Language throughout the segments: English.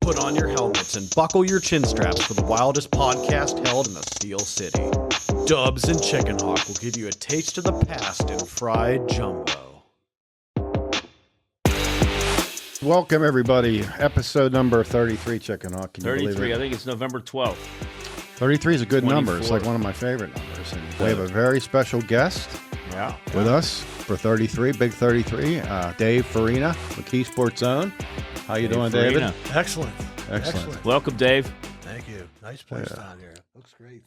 Put on your helmets and buckle your chin straps for the wildest podcast held in the Steel City. Dubs and Chickenhawk will give you a taste of the past in fried jumbo. Welcome, everybody. Episode number 33, Chickenhawk. Can you believe 33, it? I think it's November 12th. 33 is a good 24. number. It's like one of my favorite numbers. And we have a very special guest with us for 33, big 33, Dave Farina, McKeesport Zone. How you doing, Farina. David? Excellent. Welcome, Dave. Thank you. Nice place down here. Looks great.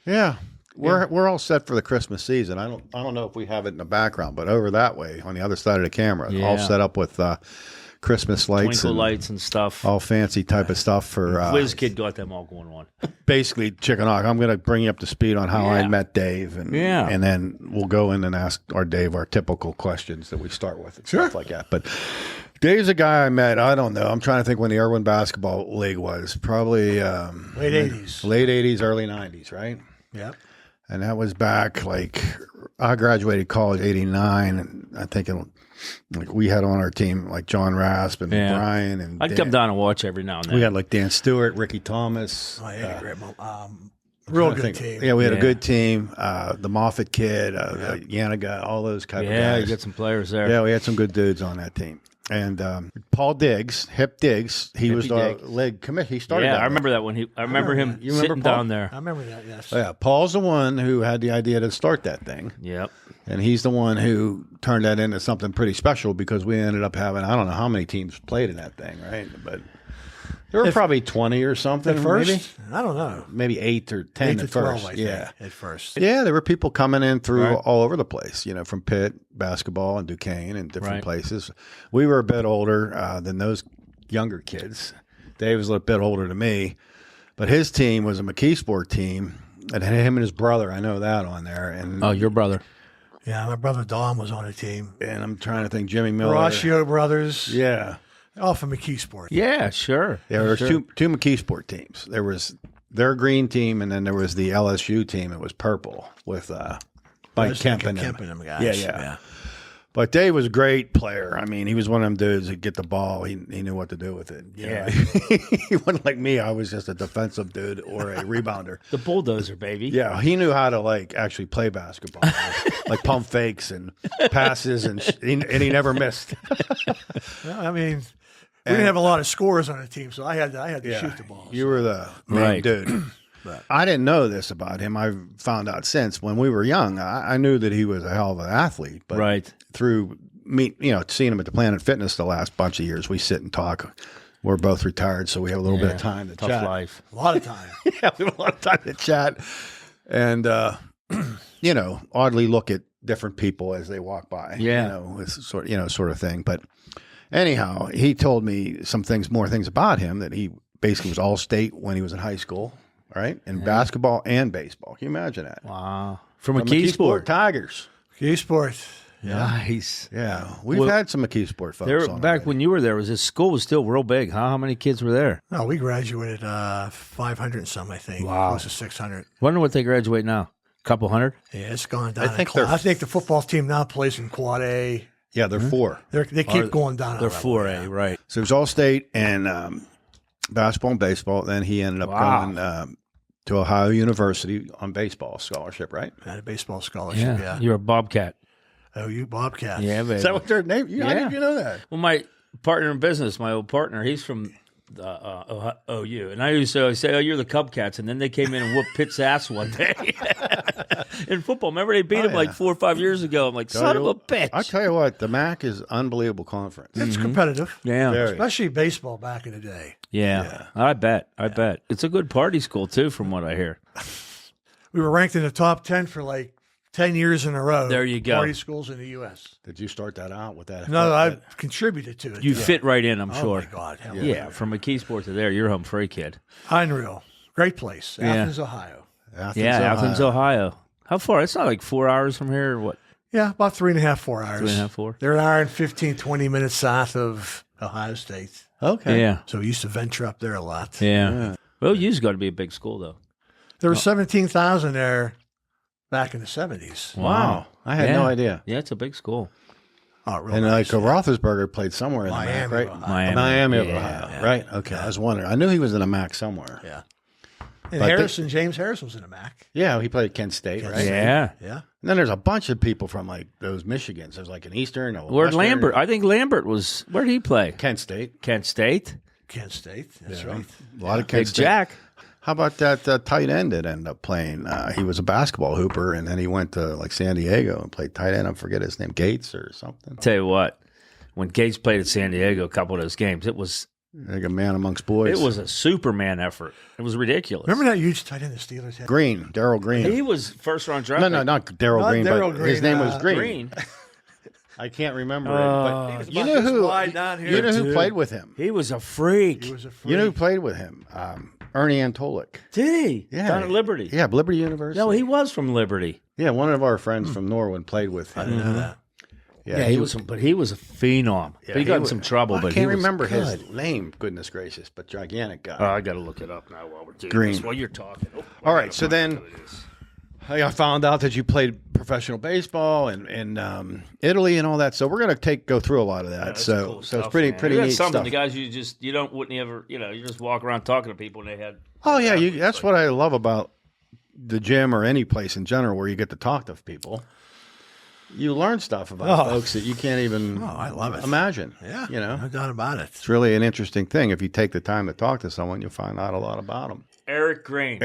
Yeah. We're all set for the Christmas season. I don't know if we have it in the background, but over that way on the other side of the camera, all set up with Christmas lights, Twinkle lights and stuff. all fancy type of stuff for Whiz Kid got them all going on. basically Chickenhawk. I'm going to bring you up to speed on how I met Dave, and then we'll go in and ask Dave our typical questions that we start with and stuff like that. But Dave's a guy I met. I don't know. I'm trying to think when the Irwin Basketball League was. Probably Late 80s. late 80s, early 90s, right? Yep. And that was back I graduated college '89, and I think we had on our team like John Rasp and Brian and I'd come down and watch every now and then. We had like Dan Stewart, Ricky Thomas. Oh, yeah, real good team. Yeah, we had a good team. The Moffitt kid, Yanniga, all those kind of guys. Yeah, you get some players there. Yeah, we had some good dudes on that team. And Paul Diggs, Hip Diggs, he was the league committee. He started. Yeah, I remember that one. I remember him sitting down there. I remember that, yes. Yeah, Paul's the one who had the idea to start that thing. Yep. And he's the one who turned that into something pretty special because we ended up having, I don't know how many teams played in that thing, right? But there were probably 20 or something. At first? Maybe? I don't know. Maybe 8 or 10 8 to at 12, first. I think, at first. Yeah, there were people coming in through all over the place, from Pitt, basketball, and Duquesne, and different places. We were a bit older than those younger kids. Dave was a little bit older than me, but his team was a McKeesport team. It had him and his brother. I know that on there. And your brother. Yeah, my brother Don was on the team. And I'm trying to think, Jimmy Miller. Horacio brothers. Yeah. All from McKeesport. Yeah, sure. Yeah, there was two McKeesport teams. There was their green team, and then there was the LSU team. It was purple with Mike Kemp and them guys. Yeah. But Dave was a great player. I mean, he was one of them dudes that get the ball. He knew what to do with it. Yeah. He wasn't like me. I was just a defensive dude or a rebounder. The bulldozer, baby. Yeah, he knew how to actually play basketball, like pump fakes and passes, and he never missed. Well, I mean, we didn't have a lot of scores on the team, so I had to shoot the balls. You were the main dude. But I didn't know this about him. I found out since when we were young. I knew that he was a hell of an athlete. But through me, seeing him at the Planet Fitness the last bunch of years, we sit and talk. We're both retired, so we have a little bit of time to chat. Tough life. A lot of time. Yeah, we have a lot of time to chat. And, oddly look at different people as they walk by. Yeah. It's sort of thing. But anyhow, he told me more things about him, that he basically was all-state when he was in high school. Right? In basketball and baseball. Can you imagine that? Wow. From McKeesport Tigers. McKeesport. Yeah. Nice. Yeah. We've had some McKeesport folks on back when you were there, this school was still real big, huh? How many kids were there? No, we graduated 500 and some, I think. Wow. Close to 600. Wonder what they graduate now. A couple hundred? Yeah, it's gone down. I think the football team now plays in Quad A. Yeah, they're 4. They keep going down. They're 4A, right. So it was all-state and basketball and baseball. Then he ended up going to Ohio University on baseball scholarship, right? Had a baseball scholarship, yeah. You're a Bobcat. Oh, you Bobcat. Yeah, baby. Is that what their name? How did you know that? Well, my partner in business, my old partner, he's from OU. And I used to say, oh, you're the Cubcats. And then they came in and whooped Pitt's ass one day. In football. Remember they beat him like 4 or 5 years ago. I'm like, son of a bitch. I tell you what, the MAC is unbelievable conference. It's competitive. Yeah. Especially baseball back in the day. Yeah. I bet. It's a good party school, too, from what I hear. We were ranked in the top 10 for like 10 years in a row. There you go. Party schools in the U.S. Did you start that out with that? No, I've contributed to it. You fit right in, I'm sure. Oh, my God. Hell Yeah, from McKeesport to there, you're a home free kid. Unreal. Great place. Athens, Ohio. Athens, Ohio. How far? It's not like 4 hours from here or what? Yeah, about 3.5, 4 hours. 3.5, 4. They're an hour and 15, 20 minutes south of Ohio State. Okay. Yeah. So we used to venture up there a lot. Yeah. Well, you've got to be a big school, though. There were 17,000 there back in the 70s. Wow. I had no idea. Yeah, it's a big school. Oh, really? And nice, Roethlisberger played somewhere in the MAC, right? Miami of Ohio, right? Okay, I was wondering. I knew he was in the MAC somewhere. Yeah. And James Harrison was in the MAC. Yeah, he played at Kent State, right? Yeah. Yeah. And then there's a bunch of people from like those Michigans. There's like an Eastern, a Where'd Western. Lambert? I think Lambert was. Where did he play? Kent State. Kent State. Kent State. That's right. A lot of Kent Big State. Jack. How about that tight end that ended up playing? He was a basketball hooper, and then he went to like San Diego and played tight end. I forget his name, Gates or something. Tell you what, when Gates played at San Diego, a couple of those games, it was like a man amongst boys. It was a Superman effort. It was ridiculous. Remember that huge tight end the Steelers had? Green, Darryl Green. He was first round draft. No, not Darryl Green, Darryl but Green, his name was Green. Green. I can't remember it, but you know who? You know who played with him? He was a freak. He was a freak. You know who played with him? Ernie Antolik. Did he? Yeah. Down at Liberty. Yeah, Liberty University. No, he was from Liberty. Yeah, one of our friends from Norwood played with him. I didn't know that. Yeah, he was a phenom. Yeah, but he got in some trouble. I But can't he was remember good. his name. Goodness gracious, but gigantic guy. I got to look it up now while we're doing Green. this. While you're talking. Oh, All right, so then I found out that you played professional baseball in Italy and all that. So we're gonna go through a lot of that. So it's pretty neat something. stuff. The guys wouldn't ever you just walk around talking to people and they had. Oh yeah, that's what I love about the gym or any place in general where you get to talk to people. You learn stuff about folks that you can't even I love it. imagine. Yeah, no doubt about it. It's really an interesting thing. If you take the time to talk to someone, you'll find out a lot about them. Eric Green.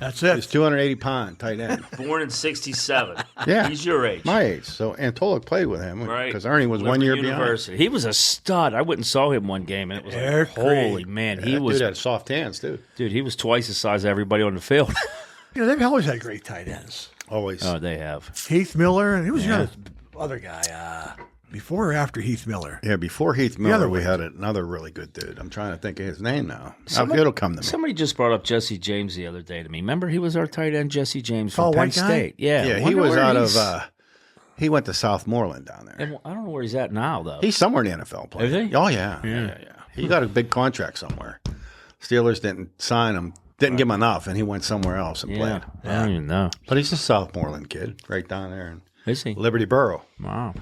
That's it. He's 280-pound tight end. Born in '67. Yeah, he's your age. My age. So Antolik played with him Right. because Ernie was 1 year University. behind. He was a stud. I went and saw him one game, and it was Eric like, holy Green. man, Yeah, he that was. dude had soft hands too. Dude, he was twice the size of everybody on the field. They've always had great tight ends. Always. Oh, they have. Heath Miller, and he was the other guy. Before or after Heath Miller? Yeah, before Heath Miller, other we way. had another really good dude. I'm trying to think of his name now. It'll come to me. Somebody just brought up Jesse James the other day to me. Remember, he was our tight end, Jesse James from Tall Penn white guy? State. Yeah, Yeah, he wonder was where out he's- of. He went to Southmoreland down there. and I don't know where he's at now, though. He's somewhere in the NFL playing. Is he? Oh yeah. He got a big contract somewhere. Steelers didn't sign him. Didn't give him enough, and he went somewhere else and played. I don't even know. But he's a Southmoreland kid, right down there in Is he? Liberty Borough. Wow.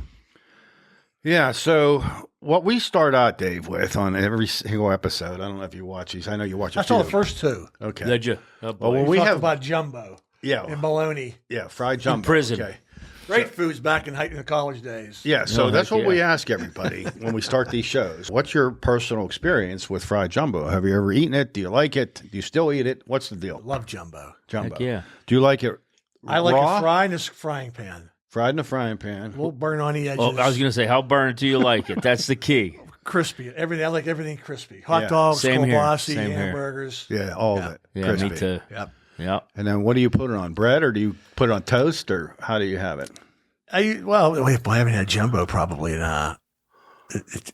Yeah, so what we start out, Dave, with on every single episode, I don't know if you watch these. I know you watch a I few. saw the first two. Okay. Did you? Oh, boy. Well, when we Talked have about jumbo yeah, and bologna. yeah, fried jumbo. prison. Okay. Great foods back in the college days. Yeah, so No, that's heck what we yeah. ask everybody when we start these shows. What's your personal experience with fried jumbo? Have you ever eaten it? Do you like it? Do you still eat it? What's the deal? Love jumbo. Jumbo. Heck yeah. Do you like it I like raw? it fried in a frying pan. Fried in a frying pan. A little burn on the edges. Oh, I was going to say, how burned do you like it? That's the key. Crispy. Everything. I like everything crispy. Hot Yeah. dogs, Same here. kielbasa, Same here. hamburgers. Yeah, all of it. Yeah, Crispy. me too. Yep. Yeah. And then what do you put it on? Bread or do you put it on toast or how do you have it? I haven't had jumbo probably in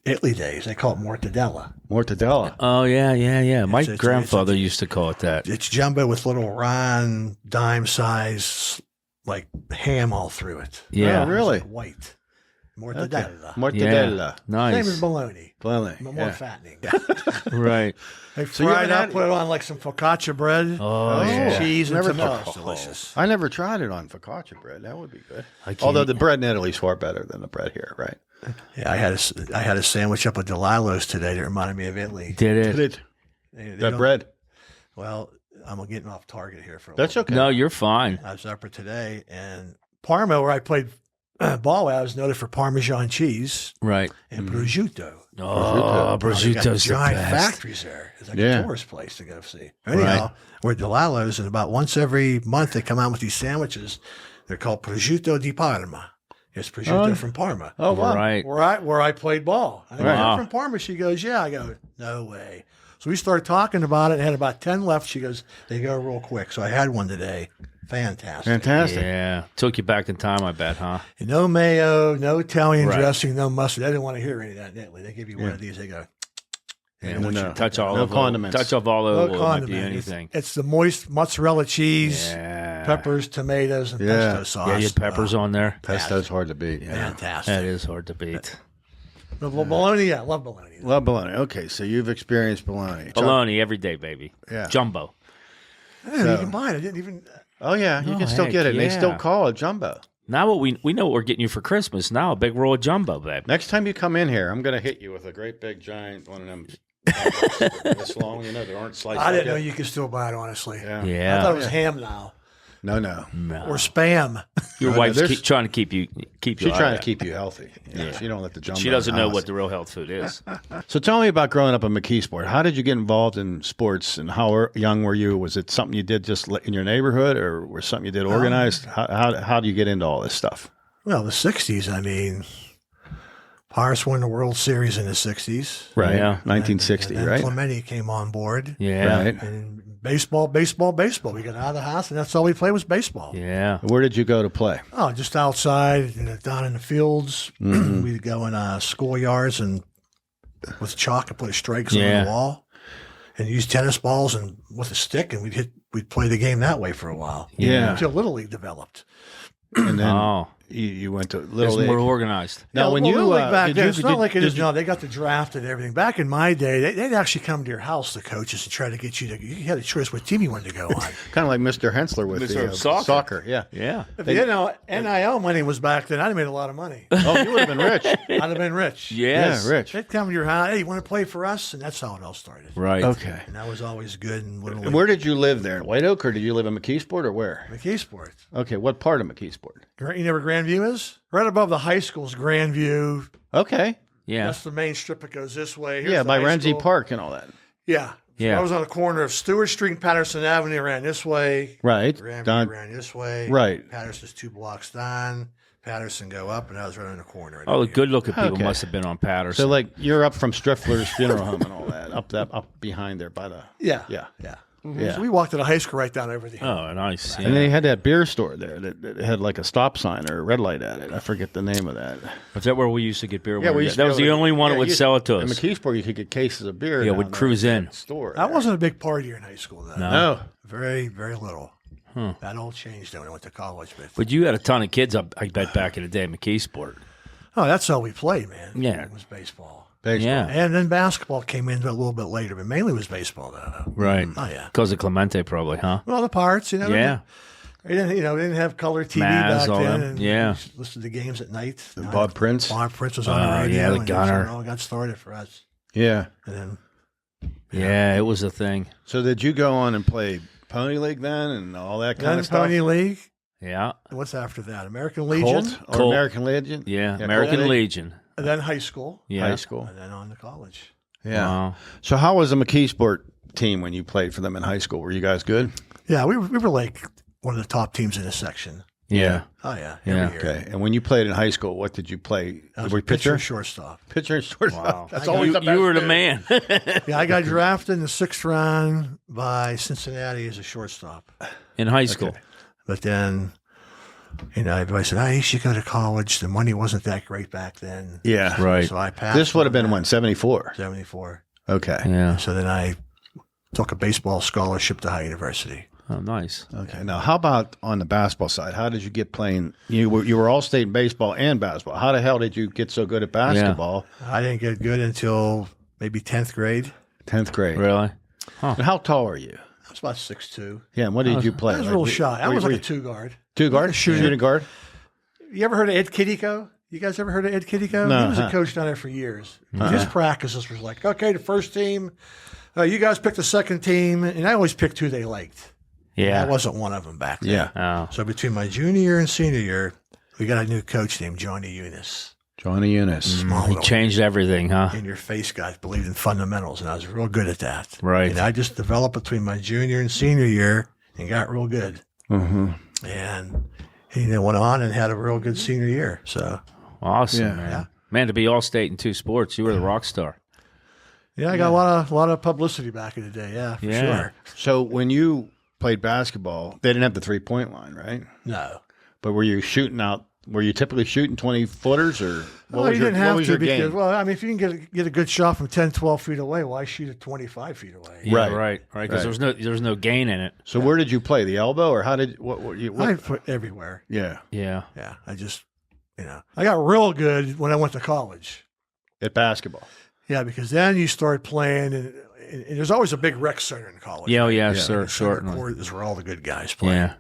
Italy days. They call it mortadella. Mortadella. Oh, yeah. My It's- grandfather used to call it that. It's jumbo with little round dime size like ham all through it. Yeah. Oh, really? It's like white. Mortadella. Mortadella. Yeah. Same Nice. as bologna. Bologna. But Yeah. more fattening. Right. They you fry it haven't up, had- put it on like some focaccia bread, Oh, yeah. cheese, and Never tomato. tried- It's delicious. I never tried it on focaccia bread. That would be good. I can't Although eat- the bread in Italy's far better than the bread here, right? Yeah, I had a sandwich up at Delilo's today that reminded me of Italy. Did it? Did it? They That don't- bread. Well, I'm getting off target here for a That's little okay. No, you're fine. bit. I was up for today, and Parma, where I played ball, I was noted for Parmesan cheese Right. and prosciutto. Oh, They got prosciutto's the giant best. factories there. It's like Yeah. a tourist place to go see. Anyhow, we're at Delilo's, and about once every month they come out with these sandwiches. They're called prosciutto di Parma. It's prosciutto from Parma. Oh, wow. Right. Where I played ball. I go, Wow. "You're from Parma?" She goes, "Yeah." I go, "No way." So we started talking about it. I had about 10 left. She goes, "They go real quick." So I had one today. Fantastic. Fantastic. Yeah. Took you back in time, I bet, huh? No mayo, no Italian Right. dressing, no mustard. They didn't want to hear any of that in Italy. They give you one of these. They go, And No, once you no. touch all No of condiments. Touch off all no over it might be condiment. anything. It's the moist mozzarella cheese, Yeah. peppers, tomatoes, and Yeah. pesto sauce. Yeah, you had peppers on there. Pesto's hard to beat. Yeah. Fantastic. That is hard to beat. Bologna, yeah, love bologna. Love bologna. Okay, so you've experienced bologna. Bologna every day, baby. Yeah. Jumbo. I didn't even buy it. I didn't even. Oh, yeah. You Oh, can still heck get it. And they still yeah. call it jumbo. Now we know what we're getting you for Christmas. Now a big roll of jumbo, babe. Next time you come in here, I'm going to hit you with a great big giant one of them this long, they aren't sliced. I didn't know you could still buy it, honestly. Yeah. I thought it was ham now. No. Or Spam. Your wife's trying to keep you. She's trying to keep you healthy. She don't let the jumbo. She doesn't know what the real health food is. So tell me about growing up in McKeesport. How did you get involved in sports, and how young were you? Was it something you did just in your neighborhood, or was something you did organized? How do you get into all this stuff? Well, the 60s, I mean, Pirates won the World Series in the 60s. Right, Yeah. 1960, and right? Clemente came on board. Yeah. Right. And baseball. We got out of the house, and that's all we played was baseball. Yeah. Where did you go to play? Oh, just outside, down in the fields. We'd go in schoolyards and with chalk and put strikes on the wall, and use tennis balls and with a stick, and we'd play the game that way for a while. Yeah. Until Little League developed. And then Oh. you went to It's Little League. more organized. Now, when you Little League back then, it's not like it is did now. They got the draft and everything. Back in my day, they'd actually come to your house, the coaches, and try to get you to. You had a choice what team you wanted to go on. kind of like Mr. Hensler with Mr. the Soccer. Yeah. Yeah. If NIL money was back then, I'd have made a lot of money. Oh, you would have been rich. I'd have been rich. Yes. Yeah, rich. They'd come to your house. Hey, you want to play for us? And that's how it all started. Right. Okay. And that was always good. And Little And League. where did you live there? In White Oak, or did you live in McKeesport, or where? McKeesport. Okay, what part of McKeesport? You know where Grandview is? Right above the high school's Grandview. Okay. Yeah. That's the main strip that goes this way. Here's Yeah, the by high Renzi school. Park and all that. Yeah. Yeah. I was on the corner of Stewart Street and Patterson Avenue, ran this way. Right. Grandview ran this way. Right. Patterson's 2 blocks down. Patterson go up, and I was right in the corner. Oh, the good-looking people Okay. must have been on Patterson. So, like, you're up from Striffler's funeral home and all that, up behind there by the. Yeah. Yeah. Yeah. Yeah. So we walked to the high school right down over the hill. Oh, nice. Yeah. And then you had that beer store there that had like a stop sign or a red light at it. I forget the name of that. Was that where we used to get beer? Yeah, we used to that be was able the to- only one yeah, that would you- sell it to In us. McKeesport, you could get cases of beer. Yeah, down we'd there cruise at in. that store. I there. wasn't a big partier in high school, though. No. Very, very little. That all changed when I went to college. But you had a ton of kids, I bet, back in the day, McKeesport. Oh, that's how we played, man. Yeah. It was baseball. Baseball. Yeah. And then basketball came in a little bit later, but mainly it was baseball, though. Right. Oh, yeah. Because of Clemente, probably, huh? Well, the Pirates, Yeah. They didn't, they didn't have color TV Maz, back all then. them. And Yeah. we listened to games at night. Bob Prince. Bob Prince was on the Oh, radio. yeah, the and gunner. that's when it all got started for us. Yeah. And then Yeah, it was a thing. So did you go on and play Pony League then and all that kind of stuff? Pony League. Yeah. And what's after that? American Legion. Colt or Colt. American Legion? Yeah. Yeah, American Colt. Legion. And then high school. Yeah. High school. And then on to college. Yeah. Wow. So how was the McKeesport team when you played for them in high school? Were you guys good? Yeah, we were like one of the top teams in the section. Yeah. Oh, yeah. Yeah. Every year. Okay. And when you played in high school, what did you play? I was Were a you pitcher? shortstop. Pitcher and shortstop. Wow. That's I always You, the best. you were the dude. man. Yeah, I got drafted in the 6th round by Cincinnati as a shortstop. In high school. But then, everybody said, you should go to college. The money wasn't that great back then. Yeah. Right. So I passed. This would have on been that. when? 74. 74. Okay. Yeah. So then I took a baseball scholarship to High University. Oh, nice. Okay. Now, how about on the basketball side? How did you get playing? You were all state in baseball and basketball. How the hell did you get so good at basketball? I didn't get good until maybe 10th grade. 10th grade. Really? And how tall are you? I was about 6'2". Yeah. And what did you play? I was Like, real were- shy. I were- was were like a you- 2-guard. two guard, like a shooter. shooting guard. You ever heard of Ed Kittico? You guys ever heard of Ed Kittico? No, He was huh. a coach down there for years. His practices was like, okay, the first team, you guys pick the second team, and I always picked who they liked. Yeah. I wasn't one of them back then. Yeah. Oh. So between my junior year and senior year, we got a new coach named Johnny Eunice. Johnny Eunice. Small He little changed everything, huh? in your face guy, believed in fundamentals, and I was real good at that. Right. And I just developed between my junior and senior year and got real good. Mm-hmm. And he then went on and had a real good senior year. So Awesome, Yeah. man. Yeah. Man, to be all state in 2 sports, you were the rock star. yeah, I got a lot of publicity back in the day. Yeah, for Yeah. sure. So when you played basketball, they didn't have the 3-point line, right? No. But were you shooting out? Were you typically shooting 20-footers, or Well, was you didn't have what was to your because, game? well, I mean, if you can get a good shot from 10, 12 feet away, why shoot it 25 feet away? Yeah, Right. right. Because Right. there's no gain in it. So where did you play? The elbow, or how did what? I put everywhere. Yeah, Yeah. Yeah, I just, I got real good when I went to college. at basketball. Yeah, because then you start playing, and there's always a big rec center in college. Yeah, oh, yeah, Yeah. sure, The center certainly. court is where all the good guys play. Yeah.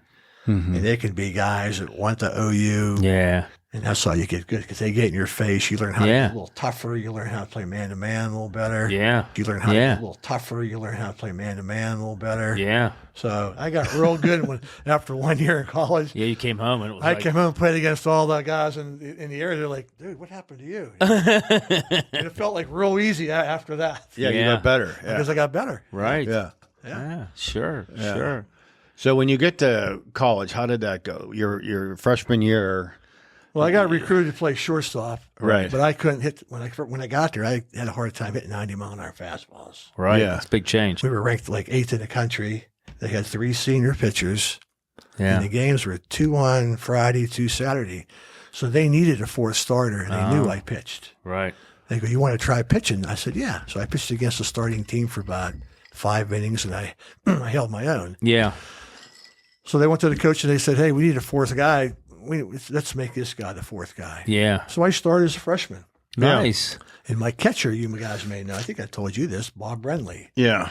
and they can be guys that want to OU. Yeah. And that's how you get good because they get in your face. You learn how to Yeah. get a little tougher. You learn how to play man-to-man a little better. Yeah. You learn how to Yeah. get a little tougher. You learn how to play man-to-man a little better. Yeah. So I got real good after 1 year in college. Yeah, you came home and it was I came home and played against all the guys in the area. They're like, dude, what happened to you? And it felt like real easy after that. Yeah, you Yeah. got better. Yeah. Because I got better. right. Yeah. Yeah. Sure. Sure. So when you get to college, how did that go? Your freshman year. Well, I got recruited to play shortstop. Right. But I couldn't hit when I got there. I had a hard time hitting 90-mile-an-hour fastballs. Right. Yeah. It's a big change. We were ranked like 8th in the country. They had 3 senior pitchers. Yeah. And the games were 2 on Friday, 2 Saturday. So they needed a 4th starter, and they knew I pitched. Right. They go, you want to try pitching? I said, yeah. So I pitched against the starting team for about 5 innings, and I held my own. Yeah. So they went to the coach, and they said, hey, we need a 4th guy. Let's make this guy the 4th guy. Yeah. So I started as a freshman. Nice. And my catcher, you guys may know, I think I told you this, Bob Brenly. Yeah.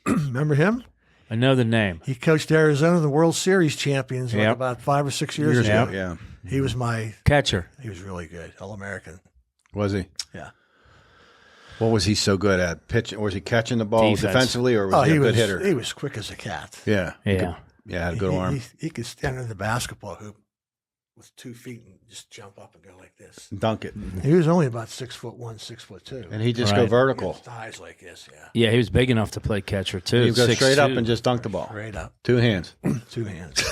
Remember him? I know the name. He coached Arizona, the World Series champions, like Yep. about 5 or 6 years Years ago. ago. Yeah. He was Catcher. he was really good, All-American. Was he? Yeah. What was he so good at? Pitching? Was he catching the ball Defense. defensively, or was he a good hitter? He was quick as a cat. Yeah. Yeah. Yeah, had a good arm. He could stand in the basketball hoop with 2 feet and just jump up and go like this. Dunk it. He was only about 6'1", 6'2". And he just go Right. vertical. His thighs like this, yeah. Yeah, he was big enough to play catcher too. You go 6'2". straight up and just dunk the ball. Straight up, 2 hands. 2 hands.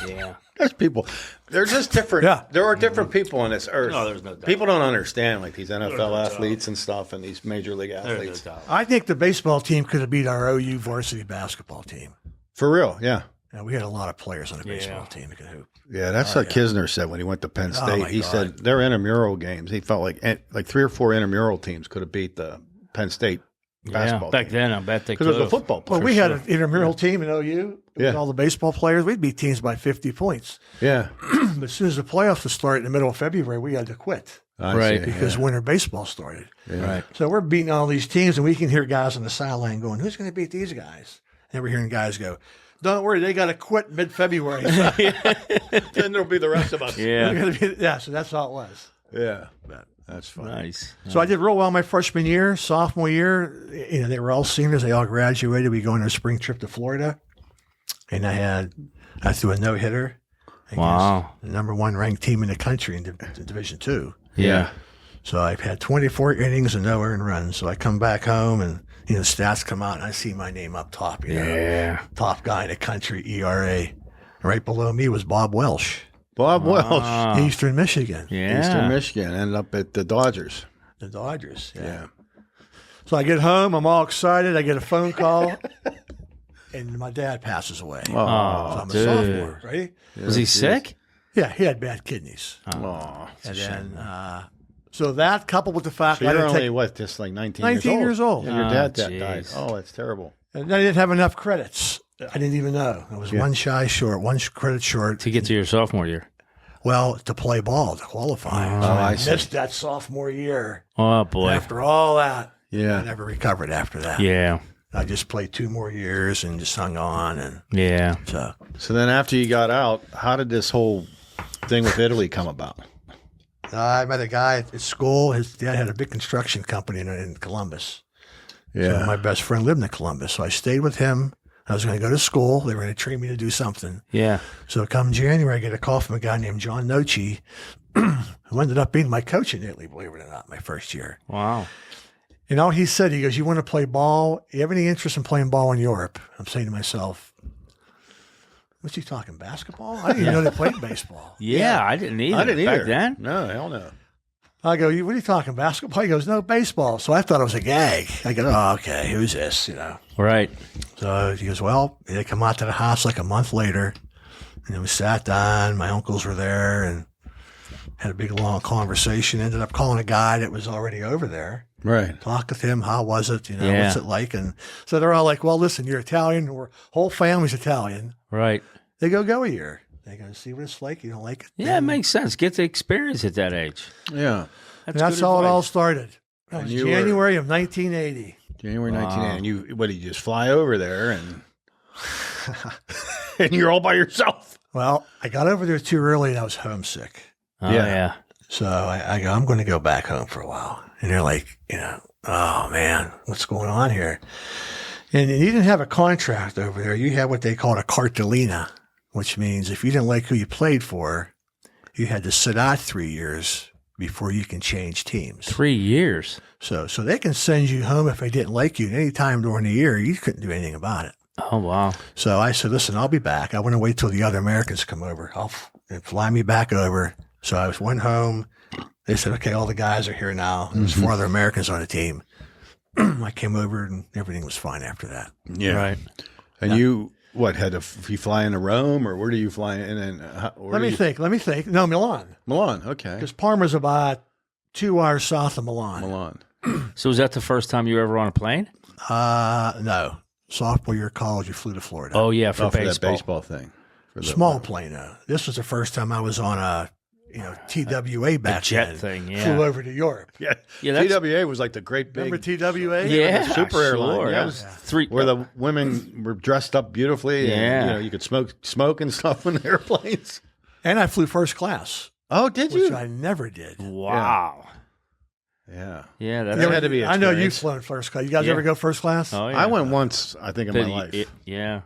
Yeah. There's people. They're just different. Yeah. There are different people on this earth. No, there's no doubt. People don't understand like these NFL no doubt. athletes and stuff and these major league athletes. I think the baseball team could have beat our OU varsity basketball team. For real, yeah. And we had a lot of players on the baseball team that could hoop. Yeah, that's what Kisner said when he went to Penn State. my He God. said their intramural games, he felt like 3 or 4 intramural teams could have beat the Penn State basketball Back team. then, I bet they could. Because it was a football player. Well, we had an intramural team in OU with Yeah. all the baseball players. We'd beat teams by 50 points. Yeah. But as soon as the playoffs would start in the middle of February, we had to quit I Right. see, because winter baseball started. Right. So we're beating all these teams, and we can hear guys on the sideline going, who's going to beat these guys? And we're hearing guys go, don't worry, they got to quit mid-February. So Then there'll be the rest of us. Yeah. so that's how it was. Yeah. That's funny. Nice. So I did real well my freshman year, sophomore year. You know, they were all seniors. They all graduated. We go on our spring trip to Florida, and I threw a no-hitter against Wow. the number 1 ranked team in the country in Division II. Yeah. So I've had 24 innings and no earned runs. So I come back home, and stats come out, and I see my name up top. Yeah. Top guy in the country, ERA. Right below me was Bob Welsh, Bob Welsh, Ah. Eastern Michigan, Yeah. Eastern Michigan, ended up at the Dodgers. the Dodgers. Yeah. So I get home, I'm all excited. I get a phone call, and my dad passes away. So Oh, I'm a dude. sophomore, right? Was he sick? Yeah, he had bad kidneys. Oh. And then, so that coupled with the fact So I you're didn't only, take, what, just like 19 19 years old. Yeah, your Oh, dad jeez. died. Oh, that's terrible. and I didn't have enough credits. I didn't even know. I was one credit short. To get to your sophomore year. Well, to play ball, to qualify. Oh, So I see. missed that sophomore year. Oh boy. After all that, I Yeah. never recovered after that. Yeah. I just played 2 more years and just hung on. And Yeah. so So then after you got out, how did this whole thing with Italy come about? I met a guy at school. His dad had a big construction company in Columbus. Yeah. So my best friend lived in Columbus. So I stayed with him. I was going to go to school. They were going to train me to do something. Yeah. So come January, I get a call from a guy named John Nochi, who ended up being my coach in Italy, believe it or not, my first year. Wow. And all he said, he goes, you want to play ball? You have any interest in playing ball in Europe? I'm saying to myself, what's he talking, basketball? I didn't even know they played baseball. Yeah, I didn't either. I didn't either. Back then. No, hell no. I go, what are you talking, basketball? He goes, no, baseball. So I thought it was a gag. I go, oh, okay, who's this, Right. So he goes, well, they come out to the house like a month later, and we sat down. My uncles were there and had a big, long conversation. Ended up calling a guy that was already over there. Right. Talk with him. How was it? Yeah. What's it like? And so they're all like, well, listen, you're Italian. Whole family's Italian. Right. They go a year. They go see what it's like. You don't like it? Yeah, it makes sense. Get the experience at that age. Yeah. And that's good how it all advice. started. That was you were- January of 1980. January Wow. 1980. And you just fly over there and and you're all by yourself. Well, I got over there too early and I was homesick. Oh, yeah. So I go, I'm going to go back home for a while. And they're like, oh man, what's going on here? And you didn't have a contract over there. You had what they called a cartolina, which means if you didn't like who you played for, you had to sit out 3 years before you can change teams. 3 years. So they can send you home if they didn't like you. And any time during the year, you couldn't do anything about it. Oh, wow. So I said, listen, I'll be back. I want to wait till the other Americans come over. They'll fly me back over. So I went home. They said, okay, all the guys are here now. There's 4 other Americans on the team. I came over and everything was fine after that. Yeah. Right. And you, had you fly into Rome or where do you fly in? And let me think. No, Milan. Milan. Okay. Because Parma's about 2 hours south of Milan. So was that the first time you were ever on a plane? No. Sophomore year of college, you flew to Florida. Oh, yeah, for for baseball. that baseball thing. Small plane, though. This was the first time I was on a TWA back jet then. thing, yeah. Flew over to Europe. Yeah. Yeah, TWA was like the great big. Remember TWA? Yeah, super airline. sure. Yeah. That was three. Where the women were dressed up beautifully. Yeah. And, you could smoke and stuff in the airplanes. And I flew first class, Oh, did which you? I never did. Wow. Yeah. Yeah, that's That had to be. I know you've experience. flown first class. You guys Yeah. ever go first class? Oh, yeah. I went once, I think, in my life. Yeah.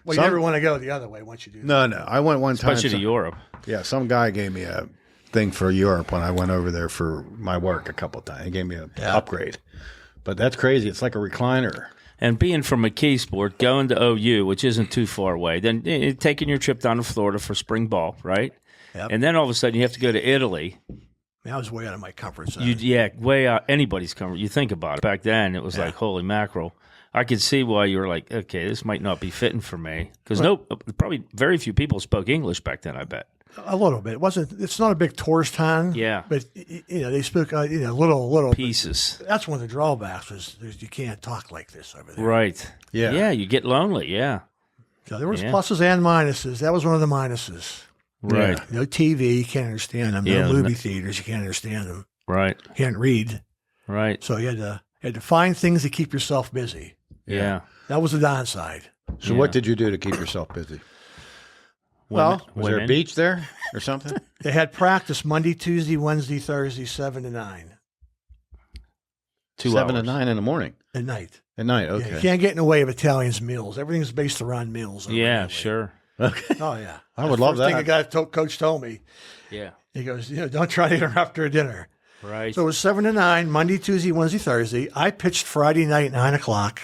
Well, you never want to go the other way once you do that. No. I went one time. Especially to Europe. Yeah, some guy gave me a thing for Europe when I went over there for my work a couple of times. He gave me an upgrade. But that's crazy. It's like a recliner. And being from McKeesport, going to OU, which isn't too far away, then taking your trip down to Florida for spring ball, right? Yep. And then all of a sudden you have to go to Italy. I was way out of my comfort zone. Way out anybody's comfort. You think about it. Back then, it was like, holy mackerel. I could see why you were like, okay, this might not be fitting for me. Because probably very few people spoke English back then, I bet. A little bit. It's not a big tourist town. Yeah. But, they spoke, little. Pieces. That's one of the drawbacks is you can't talk like this over there. Right. Yeah. Yeah, you get lonely, yeah. So there was pluses and minuses. That was one of the minuses. Right. No TV, you can't understand them. Yeah, No movie theaters, you can't understand them. Right. You can't read. Right. So you had to find things to keep yourself busy. Yeah. That was the downside. So what did you do to keep yourself busy? Well, Was there a beach there or something? They had practice Monday, Tuesday, Wednesday, Thursday, 7 to 9 7 to 9 in the morning. at night. At night, Yeah, okay. you can't get in the way of Italians' meals. Everything's based around meals. over Yeah, there. sure. Okay. Oh, yeah. I would love First thing that. the coach told me, Yeah. he goes, don't try to eat after dinner. Right. So it was 7 to 9, Monday, Tuesday, Wednesday, Thursday. I pitched Friday night, 9 o'clock.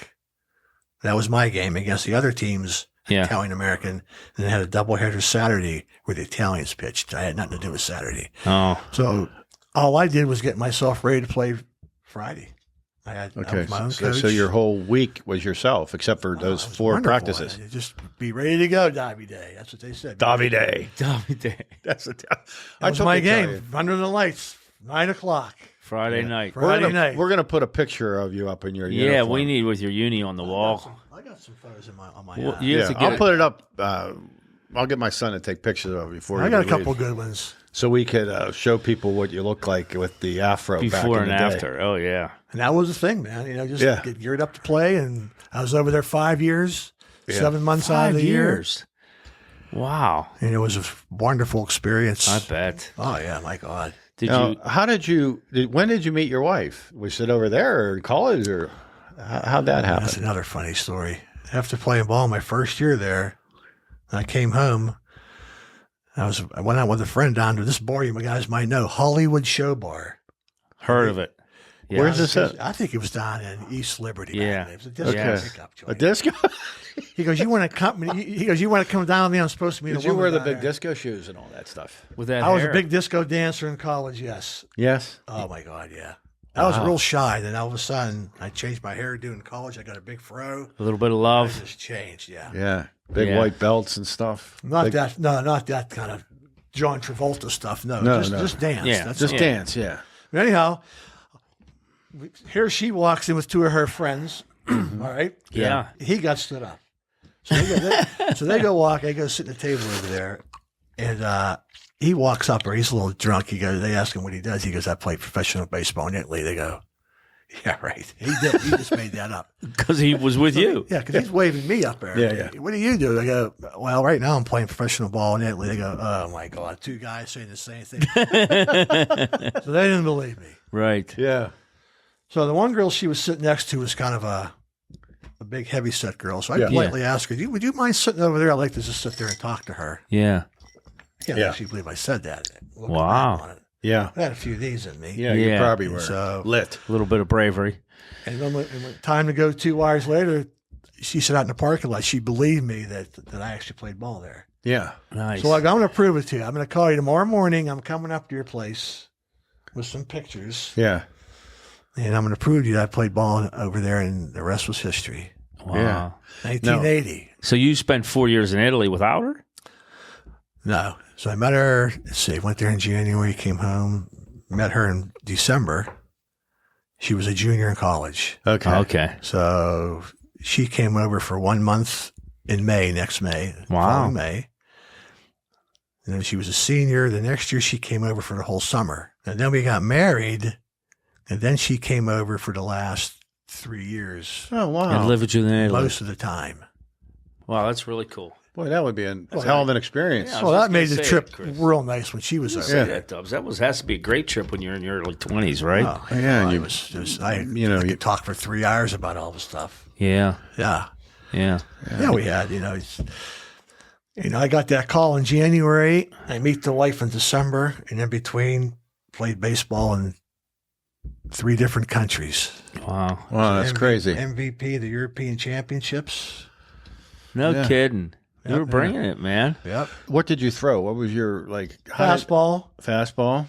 That was my game against the other teams, Yeah. Italian-American. And they had a doubleheader Saturday where the Italians pitched. I had nothing to do with Saturday. Oh. So all I did was get myself ready to play Friday. I Okay. was my own So, coach. so your whole week was yourself, except for those It was 4 wonderful. practices. Just be ready to go, Dobby Day. That's what they said. Dobby Day. Dummy day. That's a. That was my game. Under the lights, 9 o'clock. Friday night. Friday night. We're gonna put a picture of you up in your Yeah, uniform. we need with your uni on the wall. I got some photos on my Well, you have to Yeah, get I'll put it up. I'll get my son to take pictures of it before. I you got a leave, couple good ones. so we could show people what you look like with the afro back before in and the day. after. Oh, yeah. And that was the thing, man. Just Yeah. get geared up to play. And I was over there 5 years, Yeah. 7 months out of 5 the year. years. Wow. And it was a wonderful experience. I bet. Oh, yeah, my God. Did Now, you? how did you? When did you meet your wife? Was it over there or in college, or how'd that happen? That's another funny story. After playing ball my first year there, I came home. I went out with a friend down to this bar you guys might know, Hollywood Show Bar. Heard of it. Yeah. Where's this at? I think it was down in East Liberty. Yeah. It was a disco Okay. pickup A joint. disco? He goes, you want to come? He goes, you want to come down there? I'm supposed to meet Did a you woman wear the down big there." disco shoes and all that stuff? With that I was hair. a big disco dancer in college. Yes. Yes. Oh my God, yeah. I was real shy. Then all of a sudden, I changed my hairdo in college. I got a big fro. A little bit of I love. just changed. Yeah. Yeah. Big Yeah. white belts and stuff. Not Big- that. No, not that kind of John Travolta stuff. No. No, just, no. just dance. Yeah, That's Just all. dance. Yeah. Anyhow, here she walks in with 2 of her friends. All right. Yeah. He got stood up. So they go walk. I go sit at the table over there, and he walks up. Or he's a little drunk. They ask him what he does. He goes, "I play professional baseball in Italy." They go, Yeah, right. He did. He just made that up. Because he was with you. Yeah, because he's waving me up there. Yeah. What do you do? I go, well, right now I'm playing professional ball in Italy. They go, oh, my God, 2 guys saying the same thing. So they didn't believe me. Right. Yeah. So the one girl she was sitting next to was kind of a big, heavy-set girl. So I politely asked her, would you mind sitting over there? I'd like to just sit there and talk to her. Yeah. I can't actually believe I said that. Looking Wow. back on it. Yeah. I had a few of these in me. Yeah, you probably were So, lit. A little bit of bravery. And then when time to go 2 hours later, she said out in the parking lot, she believed me that I actually played ball there. Yeah. Nice. So I'm going to prove it to you. I'm going to call you tomorrow morning. I'm coming up to your place with some pictures. Yeah. And I'm going to prove to you that I played ball over there, and the rest was history. Wow. Yeah. 1980. So you spent 4 years in Italy without her? No. So I met her, let's see, went there in January, came home, met her in December. She was a junior in college. Okay. Okay. So she came over for 1 month in May, next May. Wow. Following May. And then she was a senior. The next year she came over for the whole summer. And then we got married. And then she came over for the last 3 years, Oh, wow. And live with you in Italy. most of the time. Wow, that's really cool. Boy, that would be a hell of an experience. Yeah. Well, just that made gonna the say trip it, Chris. real nice when she was over. Say that, Dubs. That has to be a great trip when you're in your early 20s, right? Oh, Yeah, and I you- could talk for 3 hours about all the stuff. Yeah. Yeah. Yeah. Yeah, we had, I got that call in January. I meet the wife in December, and in between, played baseball in 3 different countries. Wow. Wow, that's crazy. MVP of the European Championships. No Yeah. kidding. You were bringing it, man. Yep. What did you throw? What was your, Fastball, fastball?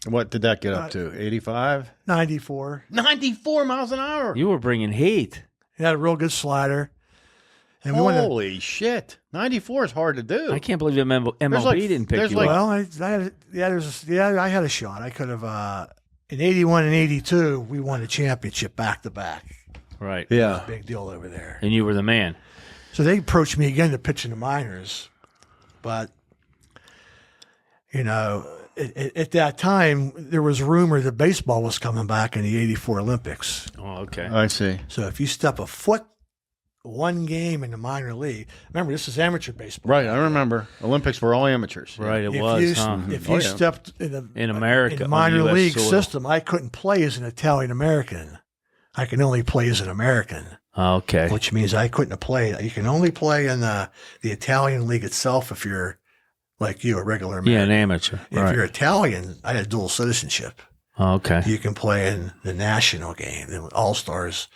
What did that get up to? 85? 94. 94 miles an hour. You were bringing heat. He had a real good slider. And we went to, Holy shit. 94 is hard to do. I can't believe MLB like- didn't pick there's you like- up. well, I had a shot. I could have, in 81 and 82, we won a championship back to back. Right. Yeah. Big deal over there. And you were the man. So they approached me again to pitch in the minors. But, at that time, there was rumor that baseball was coming back in the 84 Olympics. Oh, okay. I see. So if you step a foot, one game in the minor league, remember, this is amateur baseball. Right, I remember. Olympics were all amateurs. Right, it If was, you, huh? if Oh, you yeah. stepped In America, in the on minor US league soil. system, I couldn't play as an Italian American. I can only play as an American, Okay. which means I couldn't have played. You can only play in the Italian league itself if you're like you, a regular Yeah, American. an amateur. If Right. you're Italian, I had dual citizenship. Okay. You can play in the national game, the All-Stars,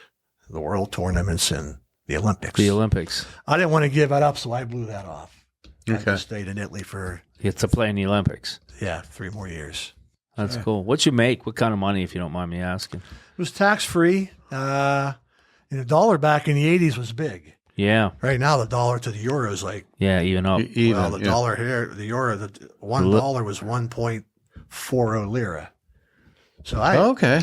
the World Tournaments, and the Olympics. The Olympics. I didn't want to give that up, so I blew that off. I Okay. just stayed in Italy for, You get to play in the Olympics. 3 more years. That's cool. What you make? What kind of money, if you don't mind me asking? It was tax-free. The dollar back in the 80s was big. Yeah. Right now, the dollar to the euro is like, Yeah, even up. Even, the dollar here, the euro, the $1 was 1.40 lira. So Okay.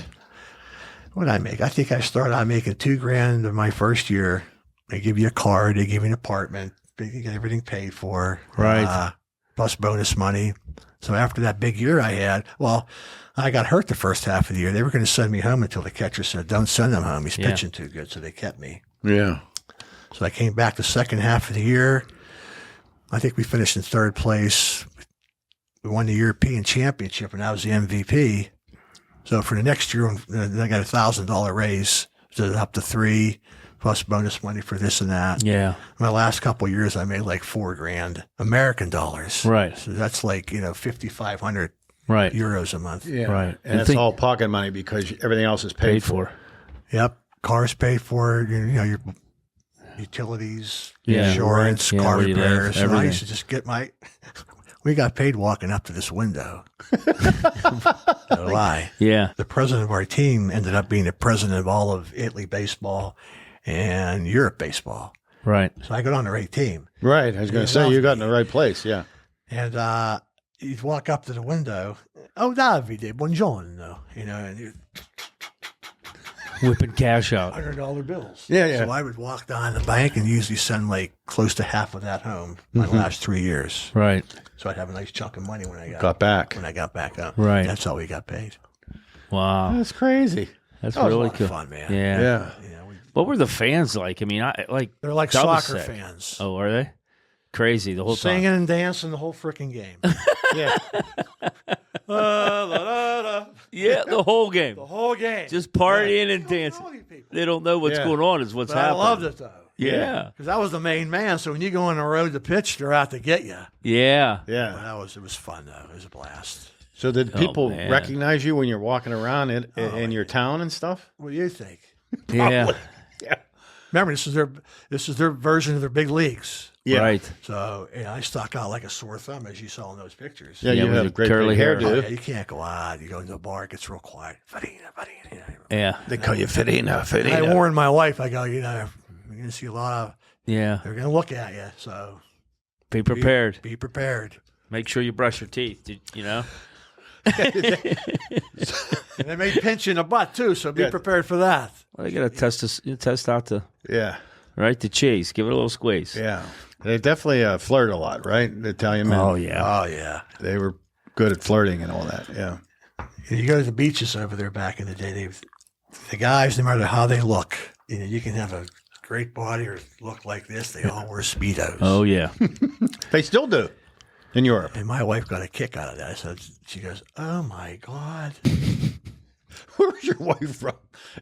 what did I make? I think I started out making $2,000 in my first year. They give you a car, they give you an apartment, they get everything paid for, Right. plus bonus money. So after that big year I had, I got hurt the first half of the year. They were going to send me home until the catcher said, "Don't send him home. He's Yeah. pitching too good." So they kept me. Yeah. So I came back the second half of the year. I think we finished in 3rd place. We won the European Championship, and I was the MVP. So for the next year, I got a $1,000 raise, so up to 3, plus bonus money for this and that. Yeah. My last couple of years, I made like $4,000 American dollars. Right. So that's like 5,500 Right. euros a month. Yeah. Right. And it's all pocket money because everything else is paid for. Yep. Cars paid for. Your utilities, Yeah. insurance, Yeah, car where you live, repairs. So I everything. used to just get we got paid walking up to this window. No lie. Yeah. The president of our team ended up being the president of all of Italy baseball and Europe baseball. Right. So I got on the right team. Right. I was going to say, you got in the right place. Yeah. And you'd walk up to the window. "Oh, Davide, buongiorno." And you Whipping cash out. $100 bills. Yeah. So I would walk down the bank and usually send like close to half of that home my last 3 years. Right. So I'd have a nice chunk of money when I Got back. got back up. Right. That's how we got paid. Wow. That's crazy. That's That was really a lot cool. of fun, man. Yeah. Yeah. What were the fans like? I mean, They're like Dubs soccer said. fans. Oh, are they? Crazy the whole Singing time. and dancing the whole freaking game. Yeah. Yeah, the whole game. The whole game. Just partying and They don't dancing. know these people. They don't know what's Yeah. going on is what's But I happening. loved it, though. Yeah. Because I was the main man, so when you go on the road to pitch, they're out to get you. Yeah. But Yeah. it was fun, though. It was a blast. So did people man. recognize you when you're walking around in your town and stuff? What do you think? Yeah. Remember, this is their version of their big leagues. Yeah. Right. So I stuck out like a sore thumb, as you saw in those pictures. Yeah, Yeah, you with have your a great curly big hair. hairdo. Yeah, you can't go out. You go into a bar, it gets real quiet. Farina. Yeah. They call you Farina. And I warned my wife, I go, you're going to see a lot of, Yeah. they're going to look at you. So Be prepared. be prepared. Make sure you brush your teeth. You know? And they may pinch you in the butt, too, so be Yeah. prepared for that. Well, they got to test out Yeah. the cheese. Give it a little squeeze. Yeah. They definitely flirt a lot, right? The Italian men. Oh, yeah. Oh, yeah. They were good at flirting and all that. Yeah. You go to the beaches over there back in the day, the guys, no matter how they look, you can have a great body or look like this, they all wear Speedos. Oh, yeah. They still do in Europe. And my wife got a kick out of that. So she goes, "Oh my God, Where's your wife from?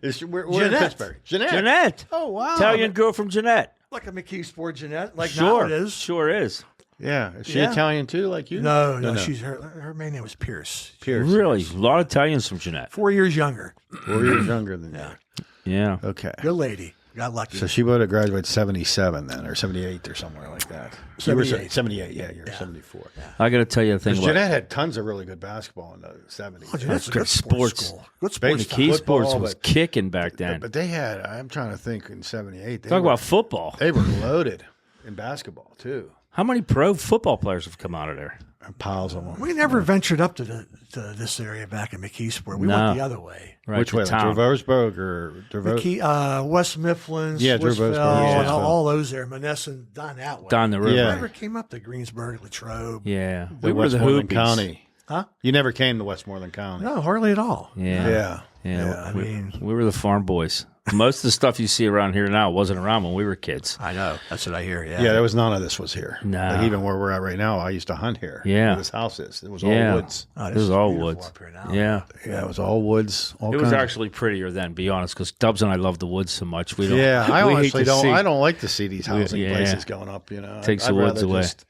We're in Jeanette. Pittsburgh. Jeanette. Jeanette. Oh, wow. Italian girl from Jeanette. like a McKeesport Jeanette, like Sure. now it is." Sure is. Yeah. Is she Yeah. Italian too, like you? No, she's her main name was Pierce. Pierce. Really? A lot of Italians from Jeanette. 4 years younger. 4 years younger than you. Yeah. Okay. Good lady. Got lucky. So she would have graduated 77 then, or 78 or somewhere like that. You were 78. 78, yeah, you're 74. I got to tell you a thing Because about Jeanette had tons of really good basketball in the 70s. Oh, Jeanette's a good sports. school. Good sports. Basically, town. McKeesport football, was but- kicking back then. But they had, I'm trying to think, in 78. Talk about football. They were loaded in basketball, too. How many pro football players have come out of there? Piles of them. We never ventured up to this area back in McKeesport. We No. went the other way. Right, Which the way? Like town. Dreversburg or West Mifflin, Yeah, Swissville, Dreversburg, and yeah. all those there. Monessen, down that way. Down the river. Yeah. Never came up to Greensburg, Latrobe. Yeah. We were the Westmoreland Hoopies. County. Huh? You never came to Westmoreland County. No, hardly at all. Yeah. Yeah. Yeah. I we, mean- we were the farm boys. Most of the stuff you see around here now wasn't around when we were kids. I know. That's what I hear. Yeah. Yeah, there was none of this was here. No. Like even where we're at right now, I used to hunt here. Yeah. Where this house is. It was Yeah. all woods. Oh, It was all beautiful woods. up here now. Yeah. Yeah, it was all woods. All It was kinds of- actually prettier then, be honest, because Dubs and I love the woods so much. We don't. Yeah, I we hate honestly to don't. see- I don't like to see these housing yeah. places going up. You know, Takes I'd the woods rather away. just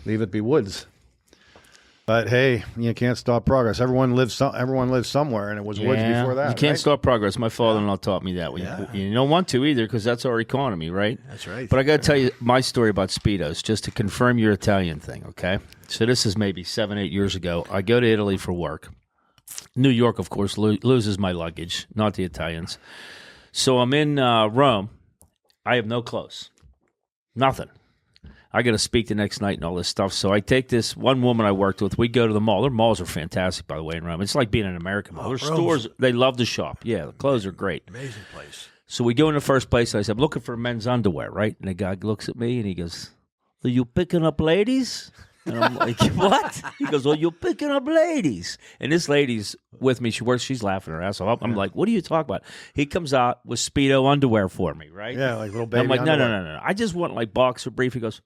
leave it be woods. But hey, you can't stop progress. Everyone lives somewhere, and it was woods Yeah. before that. You can't right? stop progress. My father-in-law taught me that. You don't want to either because that's our economy, right? That's right. But I got to tell you my story about Speedos just to confirm your Italian thing, okay? So this is maybe 7-8 years ago. I go to Italy for work. New York, of course, loses my luggage, not the Italians. So I'm in Rome. I have no clothes. Nothing. I got to speak the next night and all this stuff. So I take this one woman I worked with. We go to the mall. Their malls are fantastic, by the way, in Rome. It's like being in an American mall. Their stores, they love to shop. Yeah, the clothes are great. Amazing place. So we go in the first place, and I said, I'm looking for men's underwear, right? And the guy looks at me, and he goes, are you picking up ladies? And I'm like, what? He goes, well, you're picking up ladies. And this lady's with me. She works. She's laughing her ass off. I'm like, what are you talking about? He comes out with Speedo underwear for me, right? Yeah, like little And baby. I'm like, underwear. no. I just want like boxer brief. He goes,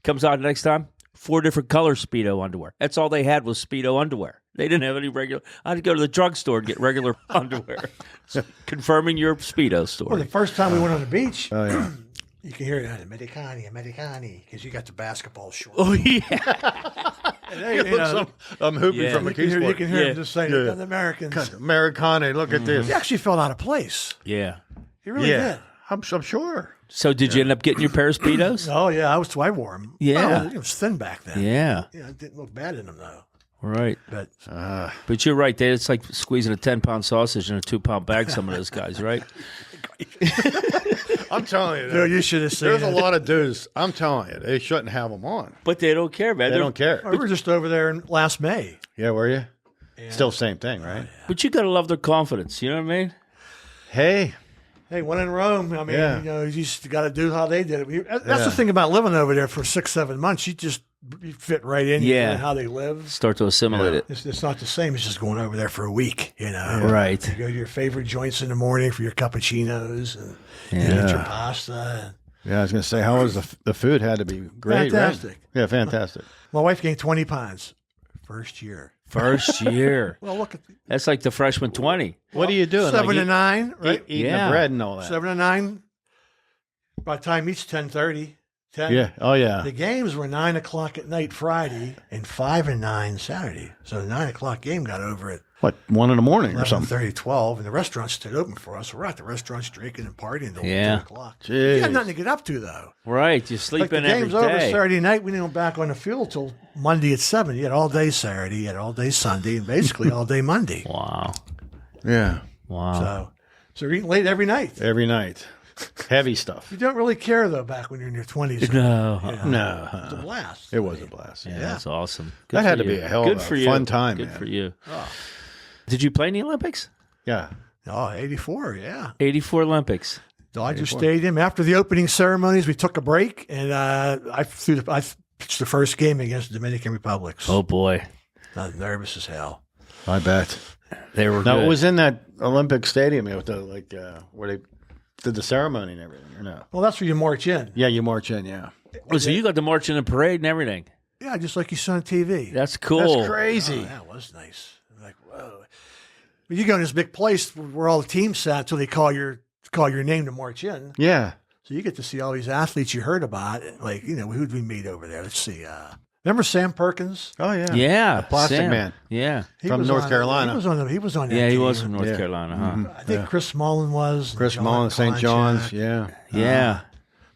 comes out next time, 4 different color Speedo underwear. That's all they had was Speedo underwear. They didn't have any regular. I had to go to the drugstore and get regular underwear. So, confirming your Speedo Well, story. the first time we went on the beach, Oh yeah. you can hear it, Americani, because you got the basketball shorts. Oh, yeah. And they, you know, I'm hooping Yeah. from you can hear, McKeesport. him Yeah. just saying, Yeah. the Americans. Americana, look at this. He actually felt out of place. Yeah. He really Yeah, did. I'm sure. So did you end up getting your pair of Speedos? Oh, yeah, I wore him. Yeah. Well, it was thin back then. Yeah. Yeah, it didn't look bad in them, though. Right. But But you're right. It's like squeezing a 10-pound sausage in a 2-pound bag, some of those guys, right? I'm telling you. dude, you should have seen There's a it. lot of dudes. I'm telling you, they shouldn't have them on. But they don't care, man. They don't care. We were just over there last May. Yeah, were you? Still same thing, right? But you got to love their confidence. You know what I mean? Hey, Hey, when in Rome, I mean, Yeah. you know, you just got to do how they did it. That's Yeah. the thing about living over there for 6-7 months. You just you fit right in. You know how they live. Start to assimilate it. It's not the same as just going over there for a week, you know. Right. You go to your favorite joints in the morning for your cappuccinos and eat your pasta. Yeah, I was going to say, how was the food? Had to be great. Fantastic. Right? Yeah, fantastic. My wife gained 20 pounds first year. First year. Well, look at that's like the freshman 20. What are you doing? 7 to 9, right? Eating the bread and all that. 7 to 9. By the time each 10:30. 10. Yeah. Oh, yeah. The games were 9 o'clock at night Friday and 5 and 9 Saturday. So the 9 o'clock game got over at What, 1 in the morning or something? 11:30, 12, and the restaurants stayed open for us. We're at the restaurants drinking and partying until 10 o'clock. Jeez. You got nothing to get up to, though. Right. You sleep in every day. The game's over Saturday night. We didn't go back on the field till Monday at 7. You had all day Saturday, you had all day Sunday, and basically all day Monday. Wow. Yeah. Wow. So you're eating late every night. Every night. Heavy stuff. You don't really care, though, back when you're in your 20s. No. No. It's a blast. It was a blast. Yeah, that's awesome. Good That for had to you. be a hell of a fun time, Good man. for you. Did you play in the Olympics? Yeah. Oh, 84, yeah. 84 Olympics. Dodger Stadium. After the opening ceremonies, we took a break, and I pitched the first game against the Dominican Republic. Oh, boy. I was nervous as hell. I bet. They were Now, good. it was in that Olympic stadium with the, where they did the ceremony and everything, or no? Well, that's where you march in. Yeah, you march in, yeah. Oh, so you got to march in a parade and everything. Yeah, just like you saw on TV. That's cool. That's crazy. Oh, that was nice. Like, whoa. But you go in this big place where all the teams sat until they call your name to march in. Yeah. So you get to see all these athletes you heard about. Like, you know, who'd we meet over there? Let's see. Remember Sam Perkins? Oh, yeah. Yeah. The Plastic Sam. Man. Yeah. From North Carolina. He was on that Yeah, he team. was from North Yeah. Carolina, huh? I think Chris Mullen was. Chris John Mullen, St. John's, Konchak. yeah. Yeah.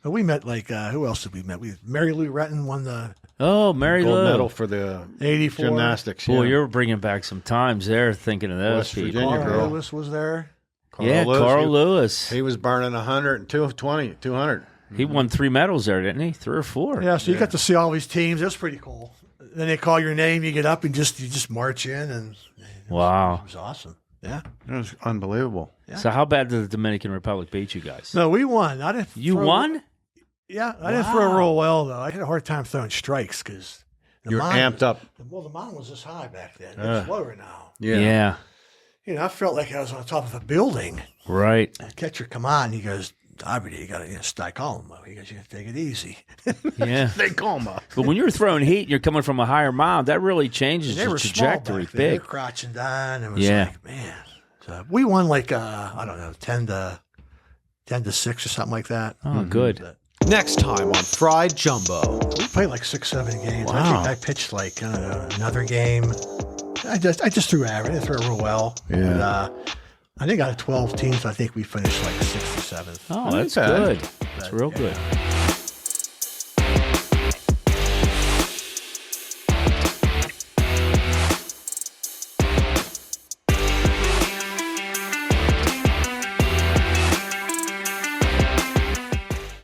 But we met who else did we met? Mary Lou Retton won the Oh, Mary Gold Lou. medal for the 84. gymnastics. Boy, yeah. you're bringing back some times there thinking of those West people. Virginia Carl girl. Lewis was there. Carl Lewis. He was burning 100 and 200. He won 3 medals there, didn't he? 3 or 4. Yeah, so you got to see all these teams. It was pretty cool. Then they call your name, you get up and you just march in, and Wow. it was awesome. Yeah. It was unbelievable. So how bad did the Dominican Republic beat you guys? No, we won. I didn't. You won? Yeah, I didn't throw real well though. I had a hard time throwing strikes because You're amped up. Well, the mound was this high back then. It's lower now. Yeah. You know, I felt like I was on top of a building. Right. The catcher come on, he goes, "Aubrey, you got to I call him. He goes, you got to take it easy." Yeah. They call him up. But when you're throwing heat and you're coming from a higher mound, that really changes They the were trajectory. small back then. They Big. were crouching down. It was Yeah. like, man. So we won like I don't know, 10 to 6 or something like that. Oh, good. But Next time on Fried Jumbo. we played like 6, 7 games. I Wow. think I pitched like another game. I just threw average. I threw real well. Yeah. But, I think out of 12 teams, I think we finished like 6th or 7th. Oh, that's Okay. good. That's real good.